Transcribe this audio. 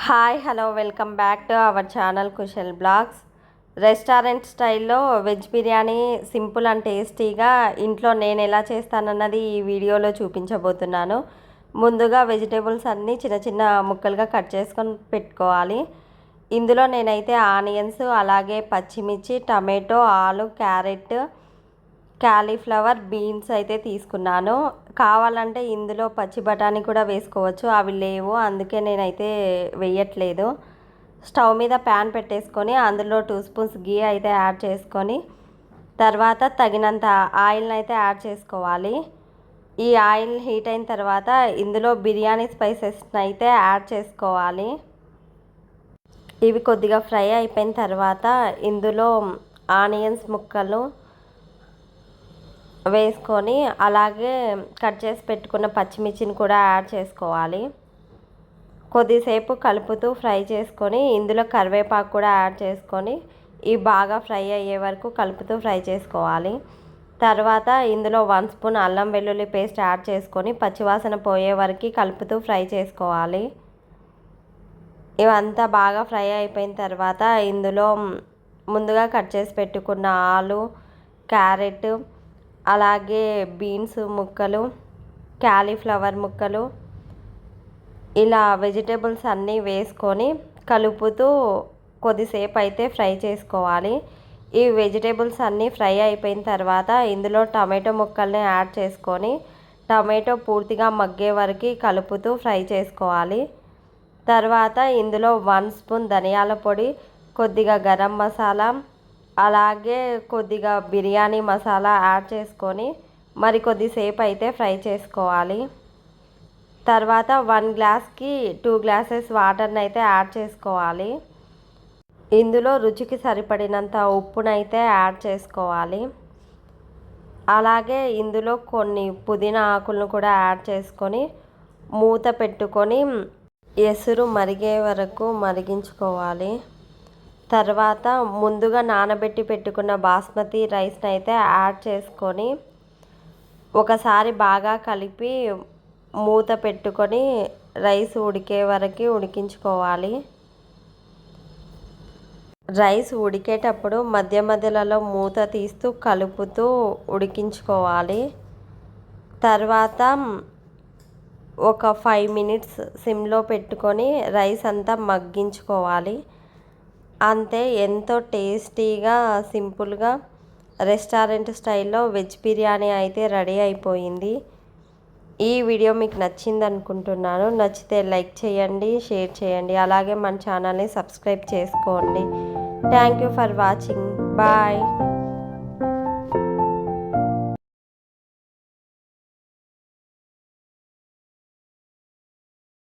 Hi hello welcome back to our channel Kushal blogs. Restaurant స్టైల్లో veg biryani simple and టేస్టీగా ఇంట్లో నేను ఎలా చేస్తానన్నది ఈ వీడియోలో చూపించబోతున్నాను. ముందుగా వెజిటేబుల్స్ అన్నీ చిన్న చిన్న ముక్కలుగా కట్ చేసుకొని పెట్టుకోవాలి. ఇందులో నేనైతే ఆనియన్స్, అలాగే పచ్చిమిర్చి, టమాటో, ఆలు, క్యారెట్, క్యాలీఫ్లవర్, బీన్స్ అయితే తీసుకున్నాను. కావాలంటే ఇందులో పచ్చి బఠానీ కూడా వేసుకోవచ్చు, అవి లేవు అందుకే నేనైతే వేయట్లేదు. స్టవ్ మీద ప్యాన్ పెట్టేసుకొని అందులో 2 స్పూన్స్ గీ అయితే యాడ్ చేసుకొని తర్వాత తగినంత ఆయిల్ని అయితే యాడ్ చేసుకోవాలి. ఈ ఆయిల్ హీట్ అయిన తర్వాత ఇందులో బిర్యానీ స్పైసెస్ని అయితే యాడ్ చేసుకోవాలి. ఇవి కొద్దిగా ఫ్రై అయిపోయిన తర్వాత ఇందులో ఆనియన్స్ ముక్కలు వేసుకొని అలాగే కట్ చేసి పెట్టుకున్న పచ్చిమిర్చిని కూడా యాడ్ చేసుకోవాలి. కొద్దిసేపు కలుపుతూ ఫ్రై చేసుకొని ఇందులో కరివేపాకు కూడా యాడ్ చేసుకొని ఇవి బాగా ఫ్రై అయ్యే వరకు కలుపుతూ ఫ్రై చేసుకోవాలి. తర్వాత ఇందులో 1 స్పూన్ అల్లం వెల్లుల్లి పేస్ట్ యాడ్ చేసుకొని పచ్చివాసన పోయే వరకు కలుపుతూ ఫ్రై చేసుకోవాలి. ఇవంతా బాగా ఫ్రై అయిపోయిన తర్వాత ఇందులో ముందుగా కట్ చేసి పెట్టుకున్న ఆలు, క్యారెట్, అలాగే బీన్స్ ముక్కలు, క్యాలీఫ్లవర్ ముక్కలు, ఇలా వెజిటేబుల్స్ అన్నీ వేసుకొని కలుపుతూ కొద్దిసేపు అయితే ఫ్రై చేసుకోవాలి. ఈ వెజిటేబుల్స్ అన్నీ ఫ్రై అయిపోయిన తర్వాత ఇందులో టమాటో ముక్కల్ని యాడ్ చేసుకొని టమాటో పూర్తిగా మగ్గే వరకు కలుపుతూ ఫ్రై చేసుకోవాలి. తర్వాత ఇందులో 1 స్పూన్ ధనియాల పొడి, కొద్దిగా గరం మసాలా, అలాగే కొద్దిగా బిర్యానీ మసాలా యాడ్ చేసుకొని మరి కొద్దిసేపు అయితే ఫ్రై చేసుకోవాలి. తర్వాత 1 గ్లాస్కి 2 గ్లాసెస్ వాటర్ని అయితే యాడ్ చేసుకోవాలి. ఇందులో రుచికి సరిపడినంత ఉప్పునైతే యాడ్ చేసుకోవాలి. అలాగే ఇందులో కొన్ని పుదీనా ఆకులను కూడా యాడ్ చేసుకొని మూత పెట్టుకొని ఎసురు మరిగే వరకు మరిగించుకోవాలి. తర్వాత ముందుగా నానబెట్టి పెట్టుకున్న బాస్మతి రైస్ని అయితే యాడ్ చేసుకొని ఒకసారి బాగా కలిపి మూత పెట్టుకొని రైస్ ఉడికే వరకు ఉడికించుకోవాలి. రైస్ ఉడికేటప్పుడు మధ్య మధ్యలో మూత తీస్తూ కలుపుతూ ఉడికించుకోవాలి. తర్వాత ఒక 5 మినిట్స్ సిమ్లో పెట్టుకొని రైస్ అంతా మగ్గించుకోవాలి. అంతే, ఎంతో టేస్టీగా సింపుల్గా రెస్టారెంట్ స్టైల్లో వెజ్ బిర్యానీ అయితే రెడీ అయిపోయింది. ఈ వీడియో మీకు నచ్చింది అనుకుంటున్నాను. నచ్చితే లైక్ చేయండి, షేర్ చేయండి, అలాగే మన ఛానల్ని సబ్స్క్రైబ్ చేసుకోండి. Thank you for watching. Bye.